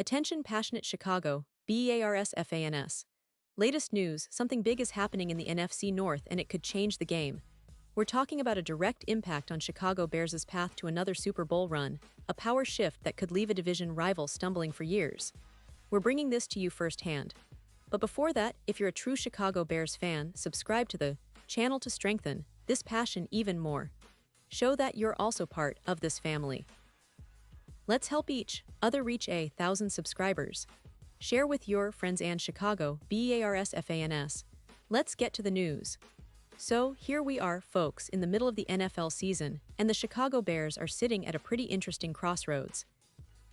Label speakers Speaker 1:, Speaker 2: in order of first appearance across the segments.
Speaker 1: Attention passionate Chicago, Bears fans. Latest news, something big is happening in the NFC North and it could change the game. We're talking about a direct impact on Chicago Bears' path to another Super Bowl run, a power shift that could leave a division rival stumbling for years. We're bringing this to you firsthand. But before that, if you're a true Chicago Bears fan, subscribe to the channel to strengthen this passion even more. Show that you're also part of this family. Let's help each other reach 1,000 subscribers. Share with your friends and Chicago Bears fans. Let's get to the news. So, here we are, folks, in the middle of the NFL season, and the Chicago Bears are sitting at a pretty interesting crossroads.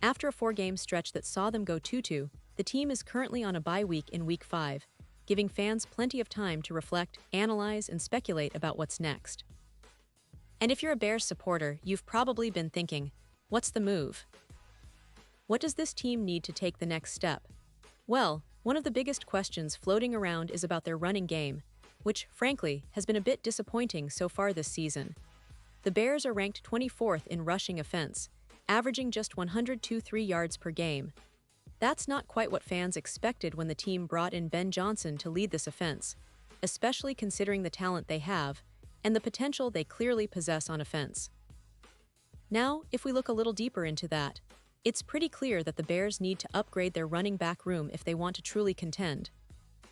Speaker 1: After a 4-game stretch that saw them go 2-2, the team is currently on a bye week in Week 5, giving fans plenty of time to reflect, analyze, and speculate about what's next. And if you're a Bears supporter, you've probably been thinking, what's the move? What does this team need to take the next step? Well, one of the biggest questions floating around is about their running game, which, frankly, has been a bit disappointing so far this season. The Bears are ranked 24th in rushing offense, averaging just 102.3 yards per game. That's not quite what fans expected when the team brought in Ben Johnson to lead this offense, especially considering the talent they have and the potential they clearly possess on offense. Now, if we look a little deeper into that, it's pretty clear that the Bears need to upgrade their running back room if they want to truly contend.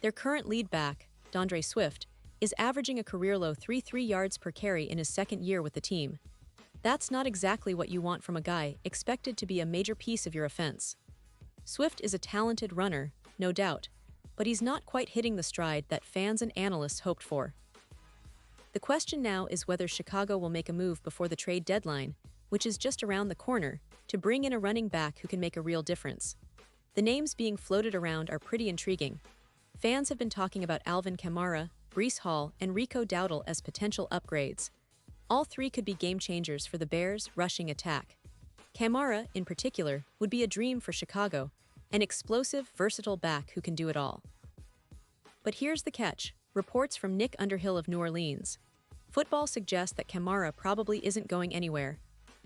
Speaker 1: Their current lead back, D'Andre Swift, is averaging a career-low 3 yards per carry in his second year with the team. That's not exactly what you want from a guy expected to be a major piece of your offense. Swift is a talented runner, no doubt, but he's not quite hitting the stride that fans and analysts hoped for. The question now is whether Chicago will make a move before the trade deadline, which is just around the corner, to bring in a running back who can make a real difference. The names being floated around are pretty intriguing. Fans have been talking about Alvin Kamara, Breece Hall, and Rico Dowdle as potential upgrades. All three could be game changers for the Bears' rushing attack. Kamara, in particular, would be a dream for Chicago, an explosive, versatile back who can do it all. But here's the catch. Reports from Nick Underhill of New Orleans. Football suggests that Kamara probably isn't going anywhere.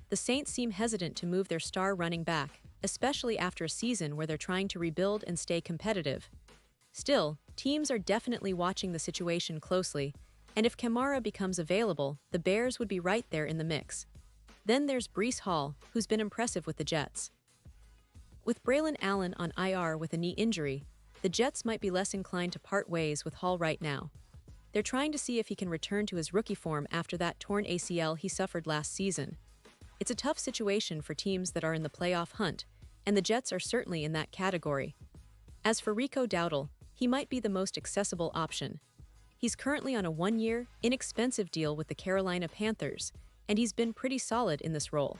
Speaker 1: The Saints seem hesitant to move their star running back, especially after a season where they're trying to rebuild and stay competitive. Still, teams are definitely watching the situation closely, and if Kamara becomes available, the Bears would be right there in the mix. Then there's Breece Hall, who's been impressive with the Jets. With Braylon Allen on IR with a knee injury, the Jets might be less inclined to part ways with Hall right now. They're trying to see if he can return to his rookie form after that torn ACL he suffered last season. It's a tough situation for teams that are in the playoff hunt, and the Jets are certainly in that category. As for Rico Dowdle, he might be the most accessible option. He's currently on a 1-year, inexpensive deal with the Carolina Panthers, and he's been pretty solid in this role.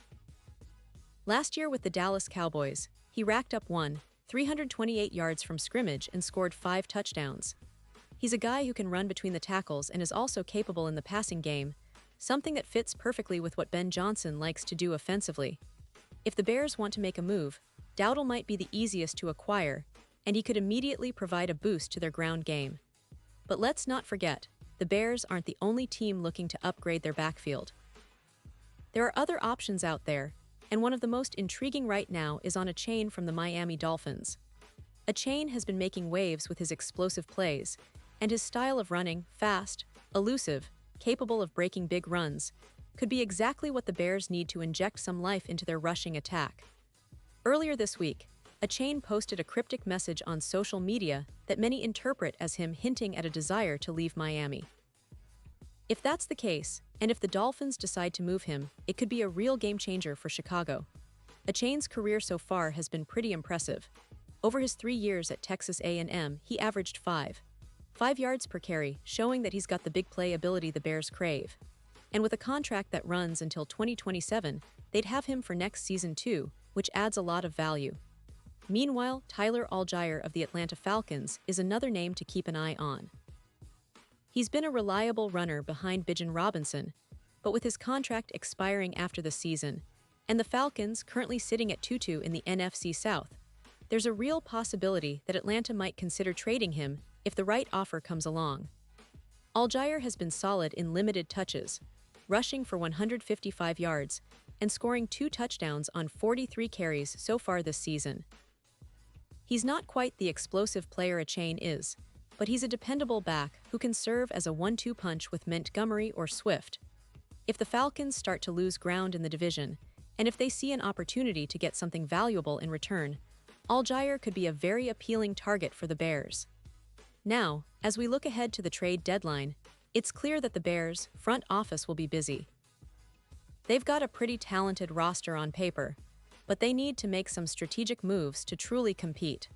Speaker 1: Last year with the Dallas Cowboys, he racked up 328 yards from scrimmage and scored 5 touchdowns. He's a guy who can run between the tackles and is also capable in the passing game, something that fits perfectly with what Ben Johnson likes to do offensively. If the Bears want to make a move, Dowdle might be the easiest to acquire, and he could immediately provide a boost to their ground game. But let's not forget, the Bears aren't the only team looking to upgrade their backfield. There are other options out there, and one of the most intriguing right now is on Achane from the Miami Dolphins. Achane has been making waves with his explosive plays, and his style of running, fast, elusive, capable of breaking big runs, could be exactly what the Bears need to inject some life into their rushing attack. Earlier this week, Achane posted a cryptic message on social media that many interpret as him hinting at a desire to leave Miami. If that's the case, and if the Dolphins decide to move him, it could be a real game changer for Chicago. Achane's career so far has been pretty impressive. Over his 3 years at Texas A&M, he averaged 5 yards per carry, showing that he's got the big play ability the Bears crave. And with a contract that runs until 2027, they'd have him for next season too, which adds a lot of value. Meanwhile, Tyler Allgeier of the Atlanta Falcons is another name to keep an eye on. He's been a reliable runner behind Bijan Robinson, but with his contract expiring after the season, and the Falcons currently sitting at 2-2 in the NFC South, there's a real possibility that Atlanta might consider trading him if the right offer comes along. Allgeier has been solid in limited touches, rushing for 155 yards and scoring 2 touchdowns on 43 carries so far this season. He's not quite the explosive player Achane is, but he's a dependable back who can serve as a 1-2 punch with Montgomery or Swift. If the Falcons start to lose ground in the division, and if they see an opportunity to get something valuable in return, Algier could be a very appealing target for the Bears. Now, as we look ahead to the trade deadline, it's clear that the Bears' front office will be busy. They've got a pretty talented roster on paper, but they need to make some strategic moves to truly compete.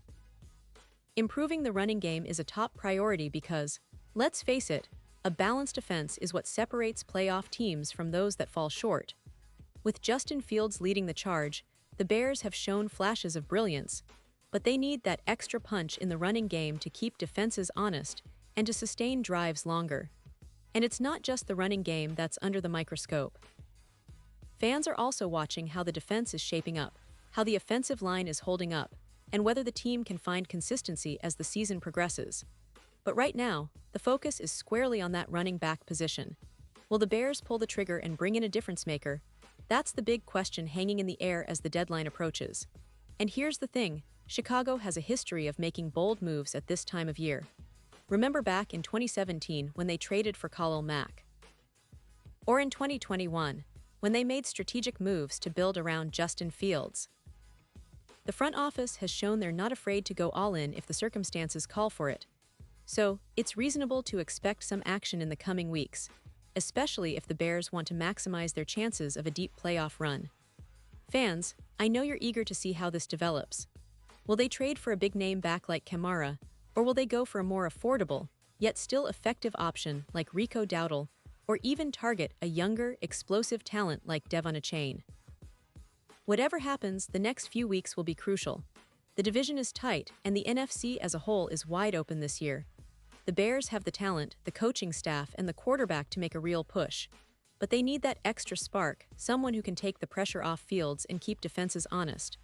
Speaker 1: Improving the running game is a top priority because, let's face it, a balanced offense is what separates playoff teams from those that fall short. With Justin Fields leading the charge, the Bears have shown flashes of brilliance, but they need that extra punch in the running game to keep defenses honest and to sustain drives longer. And it's not just the running game that's under the microscope. Fans are also watching how the defense is shaping up, how the offensive line is holding up, and whether the team can find consistency as the season progresses. But right now, the focus is squarely on that running back position. Will the Bears pull the trigger and bring in a difference maker? That's the big question hanging in the air as the deadline approaches. And here's the thing, Chicago has a history of making bold moves at this time of year. Remember back in 2017 when they traded for Khalil Mack? Or in 2021, when they made strategic moves to build around Justin Fields? The front office has shown they're not afraid to go all in if the circumstances call for it. So, it's reasonable to expect some action in the coming weeks, especially if the Bears want to maximize their chances of a deep playoff run. Fans, I know you're eager to see how this develops. Will they trade for a big-name back like Kamara, or will they go for a more affordable, yet still effective option like Rico Dowdle, or even target a younger, explosive talent like Devon Achane? Whatever happens, the next few weeks will be crucial. The division is tight, and the NFC as a whole is wide open this year. The Bears have the talent, the coaching staff, and the quarterback to make a real push. But they need that extra spark, someone who can take the pressure off Fields and keep defenses honest.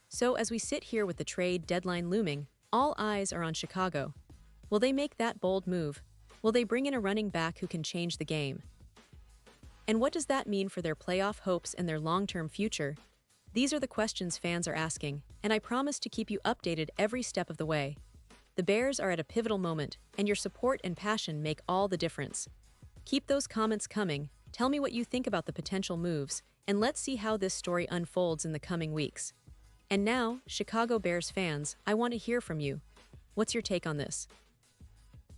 Speaker 1: So as we sit here with the trade deadline looming, all eyes are on Chicago. Will they make that bold move? Will they bring in a running back who can change the game? And what does that mean for their playoff hopes and their long-term future? These are the questions fans are asking, and I promise to keep you updated every step of the way. The Bears are at a pivotal moment, and your support and passion make all the difference. Keep those comments coming, tell me what you think about the potential moves, and let's see how this story unfolds in the coming weeks. And now, Chicago Bears fans, I want to hear from you. What's your take on this?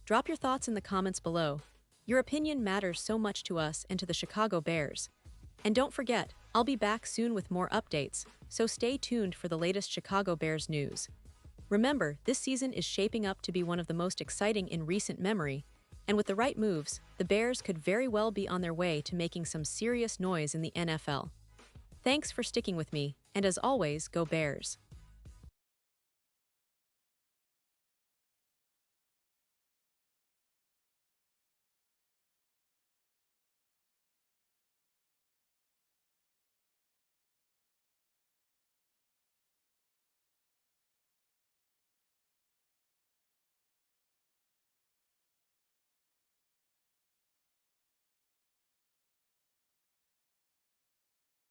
Speaker 1: Drop your thoughts in the comments below. Your opinion matters so much to us and to the Chicago Bears. And don't forget, I'll be back soon with more updates, so stay tuned for the latest Chicago Bears news. Remember, this season is shaping up to be one of the most exciting in recent memory, and with the right moves, the Bears could very well be on their way to making some serious noise in the NFL. Thanks for sticking with me, and as always, go Bears.